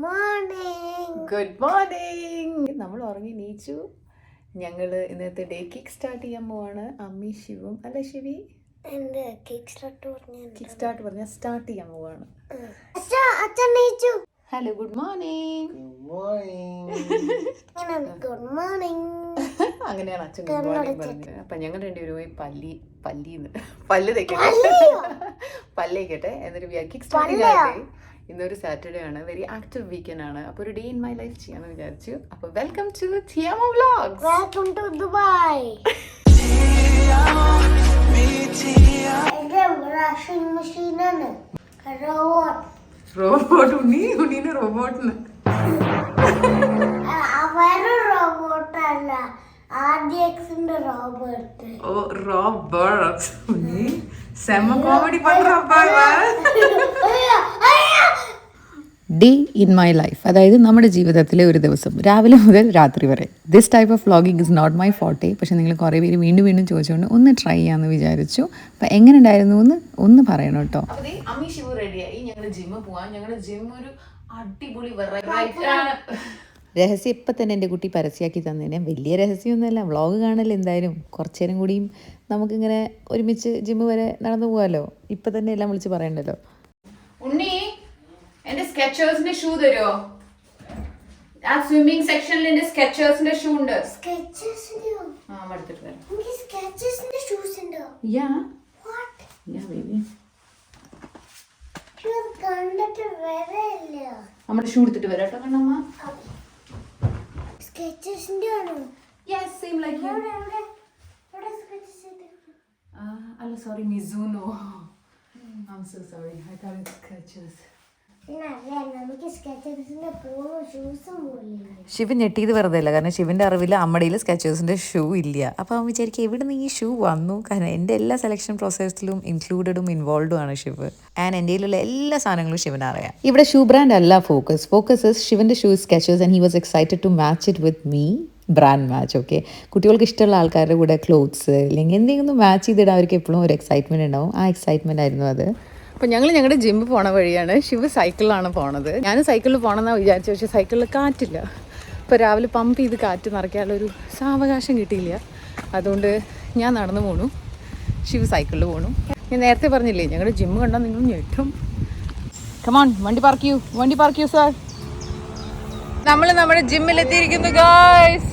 Good morning. നമ്മൾ ഉറങ്ങി നീച്ചു. ഞങ്ങൾ ഇന്നത്തെ ഡേ കേക്ക് സ്റ്റാർട്ട് ചെയ്യാൻ പോവാണ്. അമ്മി ശിവും അല്ല ശിവി കേക്ക് സ്റ്റാർട്ട് പറഞ്ഞ സ്റ്റാർട്ട് ചെയ്യാൻ പോവാണ്. Hello good morning. അങ്ങനെയാണ് അച്ഛൻ ഗുഡ് മോർണിംഗ് പറഞ്ഞത്. അപ്പൊ ഞങ്ങൾ രണ്ടുപേരും പോയി പല്ല് തേക്കട്ടെ എന്നിട്ട് കേക്ക് സ്റ്റാർട്ട് ചെയ്യാതെ. ഇന്നൊരു സാറ്റർഡേ ആണ്, വെരി ആക്റ്റീവ് വീക്കെൻഡ് ആണ്. അപ്പോൾ ഒരു ഡേ ഇൻ മൈ ലൈഫ് ചെയ്യാമെന്ന് വിചാരിച്ചു. അപ്പോൾ welcome to Tiamo vlogs. Welcome to Dubai. Washing machine ആണ് റോബോട്ട്. ഉണ്ണീന് റോബോട്ടിന് അവര് റോബോട്ട് അല്ല, ആർഡിഎക്സിന്റെ റോബോട്ട്. ഓ റോബോട്ട്. ഉണ്ണി സെമ കോമഡി പண்றப்பா. ഡേ ഇൻ മൈ ലൈഫ്, അതായത് നമ്മുടെ ജീവിതത്തിലെ ഒരു ദിവസം രാവിലെ മുതൽ രാത്രി വരെ. This type of vlogging is not my forte. പക്ഷേ നിങ്ങൾ കുറേ പേര് വീണ്ടും ചോദിച്ചുകൊണ്ട് ഒന്ന് ട്രൈ ചെയ്യാമെന്ന് വിചാരിച്ചു. അപ്പം എങ്ങനെ ഉണ്ടായിരുന്നു എന്ന് ഒന്ന് പറയണം കേട്ടോ. അമ്മി ശിവു റെഡിയായി, ഞങ്ങൾ ജിമ്മിൽ പോവാം. ഞങ്ങളുടെ ജിം ഒരു അടിപൊളി രഹസ്യം ഇപ്പം തന്നെ എൻ്റെ കുട്ടി പരസ്യമാക്കി തന്നതിന്. വലിയ രഹസ്യമൊന്നുമല്ല, വ്ളോഗ് കാണല്ലേ എന്തായാലും. കുറച്ച് നേരം കൂടിയും നമുക്കിങ്ങനെ ഒരുമിച്ച് ജിമ്മ് വരെ നടന്നു പോകാമല്ലോ. ഇപ്പം തന്നെ എല്ലാം വിളിച്ച് പറയണ്ടല്ലോ. ഉണ്ണി എന്റെ സ്കെച്ചേഴ്സിന്റെ ഷൂ തരുമോ? ആ സ്വിമ്മിംഗ് സെക്ഷനിൽ എന്റെ സ്കെച്ചേഴ്സിന്റെ ഷൂ ഉണ്ട്. നമ്മുടെ ഷൂ എടുത്തിട്ട് വരാം കേട്ടോ കണ്ണമ്മ. അല്ല sorry, Mizuno. I'm so sorry. I thought it's Skechers. Shivan ഞെട്ടിയത് വെറുതെ അല്ല, കാരണം ശിവൻ്റെ അറിവിൽ അമ്മടിയിൽ സ്കെച്ചേഴ്സിൻ്റെ ഷൂ ഇല്ല. അപ്പോൾ അവൻ വിചാരിക്കുക എവിടെ നിന്ന് ഈ ഷൂ വന്നു. കാരണം എൻ്റെ എല്ലാ സെലക്ഷൻ പ്രോസസ്സിലും ഇൻക്ലൂഡഡും ഇൻവോൾവ്ഡും ആണ് ശിവ്. ആൻഡ് എൻ്റെ കയ്യിലുള്ള എല്ലാ സാധനങ്ങളും ശിവന് അറിയാം. ഇവിടെ ഷൂ ബ്രാൻഡ് അല്ല ഫോക്കസ് ശിവൻ്റെ shoe Skechers and he was excited to match it with me. Brand match. Okay, കുട്ടികൾക്ക് ഇഷ്ടമുള്ള ആൾക്കാരുടെ കൂടെ ക്ലോത്ത്സ് അല്ലെങ്കിൽ എന്തെങ്കിലും മാച്ച് ചെയ്തിടാൻ അവർക്ക് എപ്പോഴും ഒരു എക്സൈറ്റ്മെൻറ്റ് ഉണ്ടാവും. ആ എക്സൈറ്റ്മെൻ്റ് ആയിരുന്നു അത്. അപ്പോൾ ഞങ്ങൾ ഞങ്ങളുടെ ജിമ്മിൽ പോണ വഴിയാണ്. ശിവ് സൈക്കിളിലാണ് പോണത്. ഞാൻ സൈക്കിളിൽ പോകണമെന്നാണ് വിചാരിച്ചു, പക്ഷേ സൈക്കിളിൽ കാറ്റില്ല. അപ്പോൾ രാവിലെ പമ്പ് ചെയ്ത് കാറ്റ് നിറയ്ക്കാനുള്ളൊരു സാവകാശം കിട്ടിയില്ല. അതുകൊണ്ട് ഞാൻ നടന്നു പോണു, ശിവ് സൈക്കിളിൽ പോണു. ഞാൻ നേരത്തെ പറഞ്ഞില്ലേ ഞങ്ങളുടെ ജിമ്മ് കണ്ടാൽ നിങ്ങൾ ഞെട്ടും. കമോൺ, വണ്ടി പാർക്ക് ചെയ്യൂ സാർ. നമ്മൾ നമ്മുടെ ജിമ്മിൽ എത്തിയിരിക്കുന്നു ഗായ്സ്.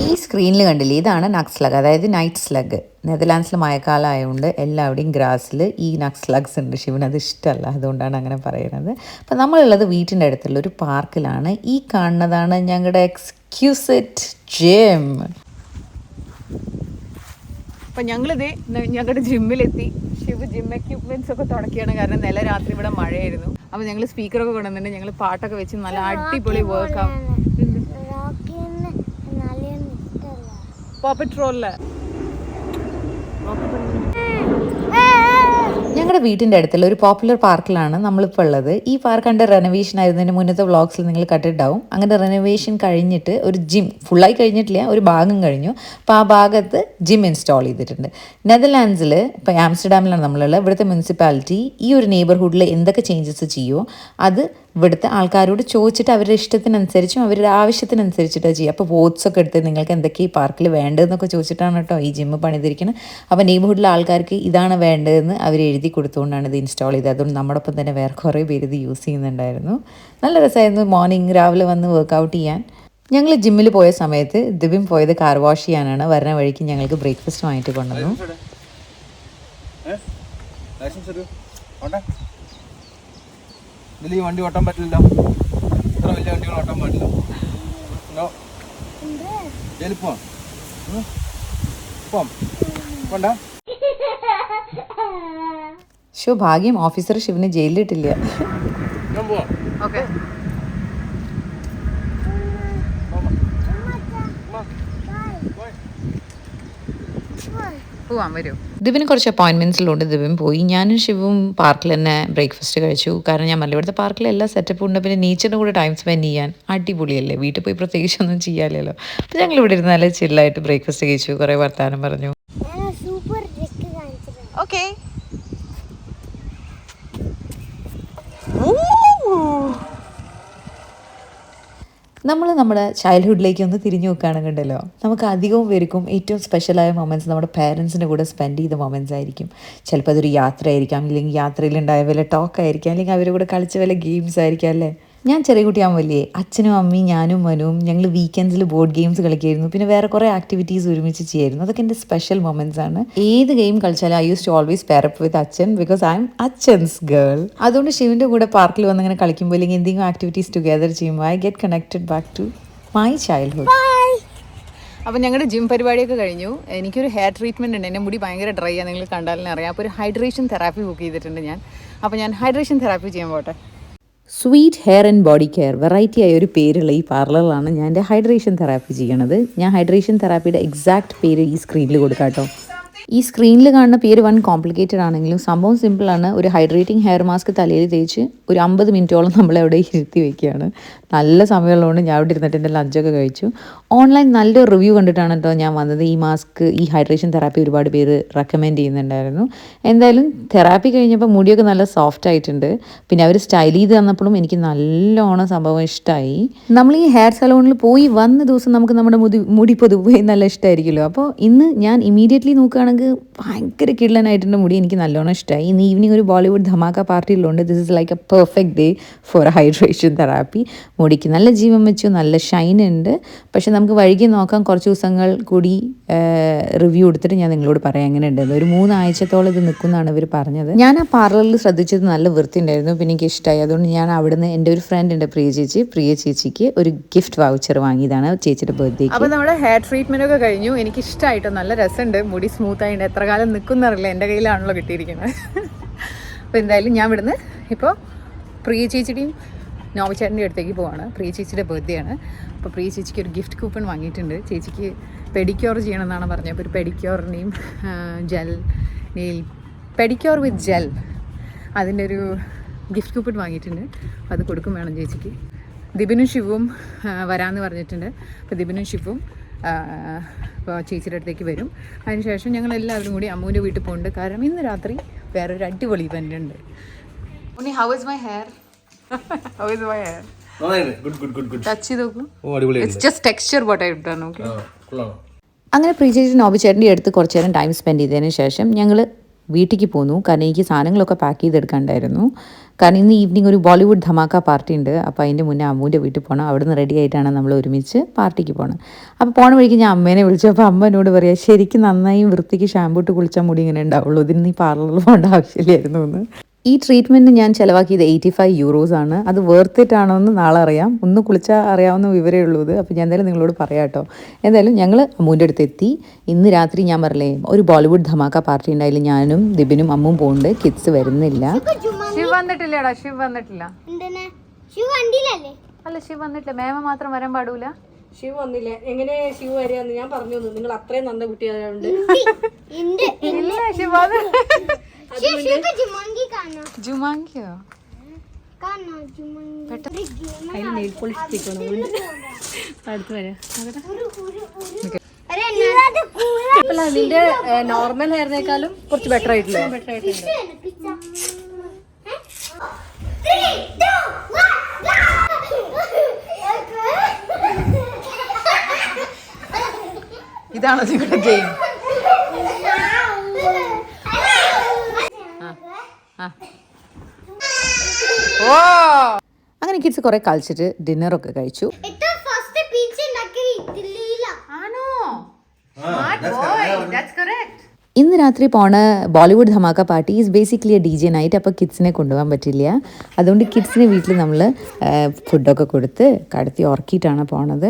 ഈ സ്ക്രീനിൽ കണ്ടില്ലേ, ഇതാണ് നക്സ് സ്ലഗ്, അതായത് നൈറ്റ് സ്ലഗ്. നെതർലാൻഡ്സിൽ മഴക്കാലം ആയതുകൊണ്ട് എല്ലാവിടെയും ഗ്രാസിൽ ഈ നക്സ് സ്ലഗ്സ് ഉണ്ട്. ശിവന് അത് ഇഷ്ടമല്ല, അതുകൊണ്ടാണ് അങ്ങനെ പറയുന്നത്. അപ്പം നമ്മളുള്ളത് വീട്ടിൻ്റെ അടുത്തുള്ള ഒരു പാർക്കിലാണ്. ഈ കാണുന്നതാണ് ഞങ്ങളുടെ എക്സ്ക്യൂസിറ്റ് ജിം. അപ്പം ഞങ്ങളിതേ ഞങ്ങളുടെ ജിമ്മിലെത്തി. ശിവ് ജിം എക്യുപ്മെൻറ്റ്സ് ഒക്കെ തുടക്കിയാണ്, കാരണം ഇന്നലെ രാത്രി ഇവിടെ മഴയായിരുന്നു. അപ്പോൾ ഞങ്ങൾ സ്പീക്കറൊക്കെ കൊണ്ടുവന്നിട്ട് ഞങ്ങൾ പാട്ടൊക്കെ വെച്ച് നല്ല അടിപൊളി വർക്കാവും. ഞങ്ങളുടെ വീട്ടിൻ്റെ അടുത്തുള്ള ഒരു പോപ്പുലർ പാർക്കിലാണ് നമ്മളിപ്പോൾ ഉള്ളത്. ഈ പാർക്ക് അണ്ടർ റെനോവേഷൻ ആയിരുന്നതിന് മുന്നത്തെ വ്ളോഗ്സിൽ നിങ്ങൾ കണ്ടിട്ടുണ്ടാവും. അങ്ങനെ റെനോവേഷൻ കഴിഞ്ഞിട്ട് ഒരു ജിം ഫുള്ളായി കഴിഞ്ഞിട്ടില്ല, ഒരു ഭാഗം കഴിഞ്ഞു. അപ്പോൾ ആ ഭാഗത്ത് ജിം ഇൻസ്റ്റാൾ ചെയ്തിട്ടുണ്ട്. നെതർലാൻഡ്സിൽ ഇപ്പോൾ ആംസ്റ്റർഡാമിലാണ് നമ്മളുള്ളത്. ഇവിടുത്തെ മുനിസിപ്പാലിറ്റി ഈ ഒരു നെയ്ബർഹുഡിൽ എന്തൊക്കെ ചേഞ്ചസ് ചെയ്യുമോ അത് ഇവിടുത്തെ ആൾക്കാരോട് ചോദിച്ചിട്ട് അവരുടെ ഇഷ്ടത്തിനനുസരിച്ചും അവരുടെ ആവശ്യത്തിനനുസരിച്ചിട്ടാണ് ചെയ്യുക. അപ്പോൾ വോട്ട്സ് ഒക്കെ എടുത്ത് നിങ്ങൾക്ക് എന്തൊക്കെ ഈ പാർക്കിൽ വേണ്ടതെന്നൊക്കെ ചോദിച്ചിട്ടാണ് കേട്ടോ ഈ ജിമ്മ് പണിതിരിക്കുന്നത്. അപ്പോൾ നെയ്ബർഹുഡിലെ ആൾക്കാർക്ക് ഇതാണ് വേണ്ടതെന്ന് അവർ എഴുതി കൊടുത്തുകൊണ്ടാണ് ഇത് ഇൻസ്റ്റാൾ ചെയ്തത്. അതുകൊണ്ട് നമ്മോടൊപ്പം തന്നെ വേറെ കുറേ പേര് ഇത് യൂസ് ചെയ്യുന്നുണ്ടായിരുന്നു. നല്ല രസമായിരുന്നു മോർണിംഗ് രാവിലെ വന്ന് വർക്കൗട്ട് ചെയ്യാൻ. ഞങ്ങൾ ജിമ്മിൽ പോയ സമയത്ത് ദിവ്യം പോയത് കാർ വാഷ് ചെയ്യാനാണ്. വരുന്ന വഴിക്ക് ഞങ്ങൾക്ക് ബ്രേക്ക്ഫാസ്റ്റ് വാങ്ങിയിട്ട് കൊണ്ടുവന്നു. ഇതിൽ ഈ വണ്ടി ഓട്ടാൻ പറ്റില്ലല്ലോ, ഇത്ര വലിയ വണ്ടികൾ ഓട്ടാൻ പാടില്ല. ജയിലിൽ പോവാം പോണ്ട. ഭാഗ്യം ഓഫീസർ ശിവനെ ജയിലിലിട്ടില്ല. പോവാൻ വരും. ദിവ്യന് കുറച്ച് അപ്പോയിൻമെൻറ്റ്സിലുണ്ട്. ദിവ്യൻ പോയി. ഞാനും ശിവും പാർക്കിൽ തന്നെ ബ്രേക്ക്ഫാസ്റ്റ് കഴിച്ചു. കാരണം ഞാൻ പറഞ്ഞില്ല ഇവിടുത്തെ പാർക്കിൽ എല്ലാ സെറ്റപ്പും ഉണ്ട്. പിന്നെ നേച്ചറിൻ്റെ കൂടെ ടൈം സ്പെൻഡ് ചെയ്യാൻ അടിപൊളിയല്ലേ. വീട്ടിൽ പോയി പ്രത്യേകിച്ചൊന്നും ചെയ്യാമല്ലോ. അപ്പോൾ ഞങ്ങൾ ഇവിടെ ഇരുന്ന് നല്ല ചില്ലായിട്ട് ബ്രേക്ക്ഫാസ്റ്റ് കഴിച്ചു, കുറേ വർത്താനം പറഞ്ഞു. ഓക്കെ നമ്മൾ നമ്മുടെ ചൈൽഡ്ഹുഡിലേക്ക് ഒന്ന് തിരിഞ്ഞു നോക്കുകയാണെന്നുണ്ടല്ലോ, നമുക്ക് അധികവും പേർക്കും ഏറ്റവും സ്പെഷ്യലായ മൊമെൻറ്റ്സ് നമ്മുടെ പേരൻസിൻ്റെ കൂടെ സ്പെൻഡ് ചെയ്ത മൊമെൻറ്റ്സ് ആയിരിക്കും. ചിലപ്പോൾ അതൊരു യാത്രയായിരിക്കാം, ഇല്ലെങ്കിൽ യാത്രയിലുണ്ടായ വല്ല ടോക്കായിരിക്കാം, അല്ലെങ്കിൽ അവരുടെ കൂടെ കളിച്ച വല്ല ഗെയിംസ് ആയിരിക്കാം അല്ലേ. ഞാൻ ചെറിയ കുട്ടിയാകുമ്പോഴേ അച്ഛനും അമ്മയും ഞാനും മനുവും ഞങ്ങൾ വീക്കെൻഡ്സിൽ ബോർഡ് ഗെയിംസ് കളിക്കായിരുന്നു. പിന്നെ വേറെ കുറേ ആക്ടിവിറ്റീസ് ഒരുമിച്ച് ചെയ്യായിരുന്നു. അതൊക്കെ എൻ്റെ സ്പെഷ്യൽ മൊമെൻറ്റ്സ് ആണ്. ഏത് ഗെയിം കളിച്ചാലും I use to always pair up with അച്ഛൻ, ബിക്കോസ് ഐ എം അച്ഛൻസ് ഗേൾ. അതുകൊണ്ട് ശിവൻ്റെ കൂടെ പാർക്കിൽ വന്ന് ഇങ്ങനെ കളിക്കുമ്പോൾ അല്ലെങ്കിൽ എന്തെങ്കിലും ആക്ടിവിറ്റീസ് ടുഗെദർ ചെയ്യുമ്പോൾ I get connected back to my childhood. അപ്പോൾ ഞങ്ങളുടെ ജിം പരിപാടിയൊക്കെ കഴിഞ്ഞു. എനിക്കൊരു ഹെയർ ട്രീറ്റ്മെൻറ്റ് ഉണ്ട്. എൻ്റെ മുടി ഭയങ്കര ഡ്രൈ ആണ്, നിങ്ങൾ കണ്ടാലും അറിയാം. അപ്പോൾ ഒരു ഹൈഡ്രേഷൻ തെറാപ്പി ബുക്ക് ചെയ്തിട്ടുണ്ട് ഞാൻ. അപ്പോൾ ഞാൻ ഹൈഡ്രേഷൻ തെറാപ്പി ചെയ്യാൻ പോട്ടെ. Sweet hair and body care, variety ആയ ഒരു പേരുള്ള ഈ പാർലറിലാണ് ഞാൻ എൻ്റെ ഹൈഡ്രേഷൻ തെറാപ്പി ചെയ്യണത്. ഞാൻ ഹൈഡ്രേഷൻ തെറാപ്പിയുടെ എക്സാക്ട് പേര് ഈ സ്ക്രീനിൽ കൊടുക്കാം കേട്ടോ. ഈ സ്ക്രീനിൽ കാണുന്ന പേര് വൺ കോംപ്ലിക്കേറ്റഡ് ആണെങ്കിലും സംഭവം സിമ്പിളാണ്. ഒരു ഹൈഡ്രേറ്റിംഗ് ഹെയർ മാസ്ക് തലയിൽ തേച്ച് ഒരു 50 മിനിറ്റോളം നമ്മളവിടെ ഇരുത്തി വയ്ക്കുകയാണ്. നല്ല സമയമുള്ളതുകൊണ്ട് ഞാൻ അവിടെ ഇരുന്നിട്ട് എൻ്റെ ലഞ്ചൊക്കെ കഴിച്ചു. ഓൺലൈൻ നല്ലൊരു റിവ്യൂ കണ്ടിട്ടാണ് കേട്ടോ ഞാൻ വന്നത്. ഈ മാസ്ക്, ഈ ഹൈഡ്രേഷൻ തെറാപ്പി ഒരുപാട് പേര് റെക്കമെൻഡ് ചെയ്യുന്നുണ്ടായിരുന്നു. എന്തായാലും തെറാപ്പി കഴിഞ്ഞപ്പോൾ മുടിയൊക്കെ നല്ല സോഫ്റ്റ് ആയിട്ടുണ്ട്. പിന്നെ അവർ സ്റ്റൈൽ ചെയ്ത് തന്നപ്പോഴും എനിക്ക് നല്ലോണം സംഭവം ഇഷ്ടമായി. നമ്മൾ ഈ ഹെയർ സലൂണിൽ പോയി വന്ന ദിവസം നമുക്ക് നമ്മുടെ മുടി പൊതുവേ നല്ല ഇഷ്ടമായിരിക്കുമല്ലോ. അപ്പോൾ ഇന്ന് ഞാൻ ഇമീഡിയറ്റ്ലി നോക്കുകയാണെങ്കിൽ ഭയങ്കര കിള്ളനായിട്ടുണ്ട് മുടി. എനിക്ക് നല്ലോണം ഇഷ്ടമായി. ഇന്ന് ഈവനിങ് ഒരു ബോളിവുഡ് ധമാക്ക പാർട്ടിയിലുണ്ട്. This is like a perfect day for hydration therapy. മുടിക്ക് നല്ല ജീവൻ വെച്ചു, നല്ല ഷൈൻ ഉണ്ട്. പക്ഷെ നമുക്ക് വൈകി നോക്കാം, കുറച്ച് ദിവസങ്ങൾ കൂടി റിവ്യൂ എടുത്തിട്ട് ഞാൻ നിങ്ങളോട് പറയാം എങ്ങനെ ഉണ്ടെന്ന്. ഒരു 3 ആഴ്ചത്തോളം ഇത് നിൽക്കുന്നതാണ് ഇവർ പറഞ്ഞത്. ഞാൻ ആ പാർലറിൽ ശ്രദ്ധിച്ചത് നല്ല വൃത്തി ഉണ്ടായിരുന്നു, പിന്നെ എനിക്ക് ഇഷ്ടമായി. അതുകൊണ്ട് ഞാൻ അവിടുന്ന് എൻ്റെ ഒരു ഫ്രണ്ട് ഉണ്ട് പ്രിയ ചേച്ചിക്ക് ഒരു ഗിഫ്റ്റ് വൗച്ചർ വാങ്ങിയതാണ് ചേച്ചിയുടെ ബർത്ത്ഡേ. അപ്പോൾ നമ്മുടെ ഹെയർ ട്രീറ്റ്മെൻ്റ് ഒക്കെ കഴിഞ്ഞു. എനിക്ക് ഇഷ്ടമായിട്ടോ, നല്ല രസമുണ്ട്. മുടി സ്മൂത്ത് ആയിട്ട് എത്ര കാലം നിൽക്കുന്നറിയില്ല, എൻ്റെ കയ്യിലാണല്ലോ കിട്ടിയിരിക്കുന്നത്. അപ്പോൾ എന്തായാലും ഞാൻ ഇവിടുന്ന് ഇപ്പോൾ പ്രിയ ചേച്ചിയുടെയും നോവിച്ചേട്ടൻ്റെ അടുത്തേക്ക് പോവാണ്. പ്രിയ ചേച്ചിയുടെ ബർത്ത്ഡേ ആണ്. അപ്പോൾ പ്രിയ ചേച്ചിക്ക് ഒരു ഗിഫ്റ്റ് കൂപ്പൺ വാങ്ങിയിട്ടുണ്ട്. ചേച്ചിക്ക് പെഡിക്യൂർ ചെയ്യണമെന്നാണ് പറഞ്ഞത്. അപ്പോൾ ഒരു പെഡിക്യൂറിനെയും ജെൽ നെയിൽ പെഡിക്യൂർ വിത്ത് ജെൽ അതിൻ്റെ ഒരു ഗിഫ്റ്റ് കൂപ്പൺ വാങ്ങിയിട്ടുണ്ട്. അത് കൊടുക്കും വേണം ചേച്ചിക്ക്. ദിബിനും ശിവും വരാമെന്ന് പറഞ്ഞിട്ടുണ്ട്. അപ്പോൾ ദിബിനും ശിവും അപ്പോൾ ചേച്ചിയുടെ അടുത്തേക്ക് വരും. അതിനുശേഷം ഞങ്ങളെല്ലാവരും കൂടി അമ്മൂൻ്റെ വീട്ടിൽ പോകുന്നുണ്ട്. കാരണം ഇന്ന് രാത്രി വേറൊരു അടിപൊളി ഇവൻ്റ് ഉണ്ട്. How is my hair? How is my hair? Good. Touch ചെയ്ത് നോക്കൂ. It's just texture what I've done. Okay. അങ്ങനെ പ്രീചേച്ചി നോബിച്ചേട്ടൻ്റെ അടുത്ത് കുറച്ച് നേരം ടൈം സ്പെൻഡ് ചെയ്തതിന് ശേഷം ഞങ്ങൾ വീട്ടിലേക്ക് പോന്നു. കാരണം എനിക്ക് സാധനങ്ങളൊക്കെ പാക്ക് ചെയ്തെടുക്കാണ്ടായിരുന്നു. കാരണം ഇന്ന് ഈവനിങ് ഒരു ബോളിവുഡ് ധമാക്ക പാർട്ടി ഉണ്ട്. അപ്പോൾ അതിൻ്റെ മുന്നേ അമ്മൂൻ്റെ വീട്ടിൽ പോകണം. അവിടെ നിന്ന് റെഡി ആയിട്ടാണ് നമ്മൾ ഒരുമിച്ച് പാർട്ടിക്ക് പോകണം. അപ്പോൾ പോണ വഴിക്ക് ഞാൻ അമ്മേനെ വിളിച്ചു. അപ്പോൾ അമ്മ എന്നോട് പറയാം, ശരിക്കും നന്നായി വൃത്തിക്ക് ഷാമ്പൂ ഇട്ട് കുളിച്ചാൽ മുടി ഇങ്ങനെ ഉണ്ടാവുള്ളൂ, ഇതിന് നീ പാർലറിൽ പോകേണ്ട ആവശ്യമില്ലായിരുന്നു എന്ന്. ഈ ട്രീറ്റ്മെൻറ്റ് ഞാൻ ചിലവാക്കിയത് 85 യൂറോസ് ആണ്. അത് വർത്ത് ഇറ്റ് ആണോ എന്ന് നാളെ അറിയാം. ഒന്ന് കുളിച്ചാൽ അറിയാവുന്ന വിവരമേ ഉള്ളൂ ഇത്. അപ്പോൾ ഞാൻ എന്തായാലും നിങ്ങളോട് പറയാം കേട്ടോ. എന്തായാലും ഞങ്ങൾ അമ്മൂൻ്റെ അടുത്ത് എത്തി. ഇന്ന് രാത്രി ഞാൻ പറഞ്ഞില്ലേ ഒരു ബോളിവുഡ് ധമാക്ക പാർട്ടി ഉണ്ടായാലും ഞാനും ദിബിനും അമ്മും പോകുന്നുണ്ട്. കിഡ്സ് വരുന്നില്ല. ശിവ് വന്നിട്ടില്ലടാ, ശിവ് വന്നിട്ടില്ല. അല്ല ശിവ് വന്നിട്ടില്ല, മേമ മാത്രം വരാൻ പാടൂല. ശിവ് വന്നില്ല. എങ്ങനെ ശിവ് വരികയെന്ന് ഞാൻ പറഞ്ഞു. നിങ്ങൾ അത്രയും നല്ല കുട്ടിയായതുകൊണ്ട് ഇല്ല ശിവ് ജുമാങ്കിയോ അടുത്ത് വരാം. നിന്റെ നോർമൽ ഹെയറിനേക്കാളും കുറച്ച് ബെറ്റർ ആയിട്ടില്ലേ? ഇതാണോ നിങ്ങളുടെ ഗെയിം? അങ്ങനെ കിഡ്സ് കുറേ കളിച്ചിട്ട് ഡിന്നറൊക്കെ കഴിച്ചു. ഇന്ന് രാത്രി പോണ Bollywood dhamaka party is basically DJ night. അപ്പോൾ കിഡ്സിനെ കൊണ്ടുപോകാൻ പറ്റില്ല. അതുകൊണ്ട് കിഡ്സിനെ വീട്ടിൽ നമ്മൾ ഫുഡൊക്കെ കൊടുത്ത് കടത്തി ഉറക്കിയിട്ടാണ് പോണത്.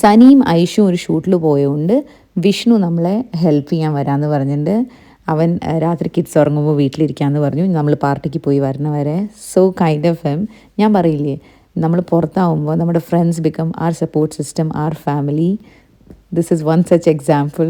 സനിയും ഐഷും ഒരു ഷൂട്ടിൽ പോയതുകൊണ്ട് വിഷ്ണു നമ്മളെ ഹെൽപ്പ് ചെയ്യാൻ വരാമെന്ന് പറഞ്ഞിട്ടുണ്ട്. അവൻ രാത്രി കിഡ്സ് ഉറങ്ങുമ്പോൾ വീട്ടിലിരിക്കാമെന്ന് പറഞ്ഞു. നമ്മൾ പാർട്ടിക്ക് പോയി വരണ വരെ. So kind of hmm. ഞാൻ പറയില്ലേ, നമ്മൾ പുറത്താവുമ്പോൾ നമ്മുടെ friends become our support system, our family. This is one such example.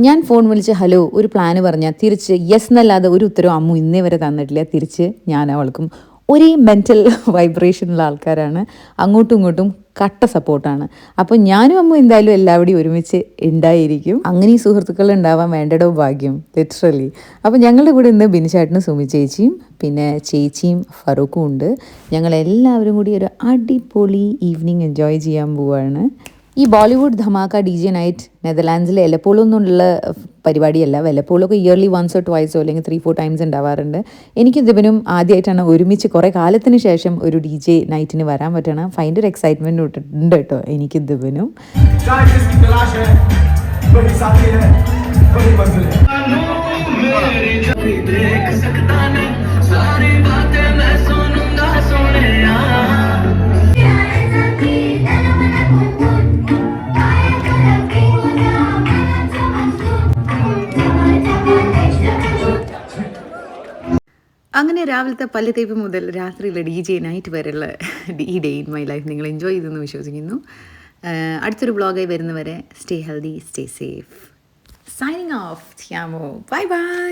ഞാൻ ഫോൺ വിളിച്ച് ഹലോ ഒരു പ്ലാന് പറഞ്ഞാൽ തിരിച്ച് യെസ് എന്നല്ലാതെ ഒരു ഉത്തരവും അമ്മു ഇന്നേ വരെ തന്നിട്ടില്ല. തിരിച്ച് ഞാൻ അവൾക്കും ഒരേ മെൻറ്റൽ വൈബ്രേഷനുള്ള ആൾക്കാരാണ്. അങ്ങോട്ടും ഇങ്ങോട്ടും കട്ട സപ്പോർട്ടാണ്. അപ്പോൾ ഞാനും അമ്മ എന്തായാലും എല്ലാവരുടെയും ഒരുമിച്ച് ഉണ്ടായിരിക്കും. അങ്ങനെ ഈ സുഹൃത്തുക്കൾ ഉണ്ടാവാൻ വേണ്ടടോ ഭാഗ്യം, ലിറ്ററലി. അപ്പോൾ ഞങ്ങളുടെ കൂടെ ഇന്ന് ബിനിചേട്ടനും സുമി ചേച്ചിയും പിന്നെ ചേച്ചിയും ഫറൂഖും ഉണ്ട്. ഞങ്ങളെല്ലാവരും കൂടി ഒരു അടിപൊളി ഈവനിങ് എൻജോയ് ചെയ്യാൻ പോവുകയാണ്. ഈ ബോളിവുഡ് ധമാക്ക DJ നൈറ്റ് നെതർലാൻഡ്സിലെ എലപ്പോളൊന്നുള്ള പരിപാടിയല്ല. വല്ലപ്പോഴൊക്കെ ഇയർലി വൺസോ ട്വൈസോ അല്ലെങ്കിൽ 3-4 ടൈംസ് ഉണ്ടാവാറുണ്ട്. എനിക്ക് ഇതിനും ആദ്യമായിട്ടാണ് ഒരുമിച്ച് കുറേ കാലത്തിന് ശേഷം ഒരു DJ നൈറ്റിന് വരാൻ പറ്റണം. ഭയങ്കര ഒരു എക്സൈറ്റ്മെൻറ്റ് ഉണ്ട് കേട്ടോ എനിക്ക് ഇതിനും. അങ്ങനെ രാവിലത്തെ പല്ല് തേപ്പ് മുതൽ രാത്രിയിലെ DJ നൈറ്റ് വരെയുള്ള ഈ ഡേ ഇൻ മൈ ലൈഫ് നിങ്ങൾ എൻജോയ് ചെയ്തെന്ന് വിശ്വസിക്കുന്നു. അടുത്തൊരു വ്ളോഗായി വരുന്നവരെ stay healthy, stay safe. Signing off. Bye bye.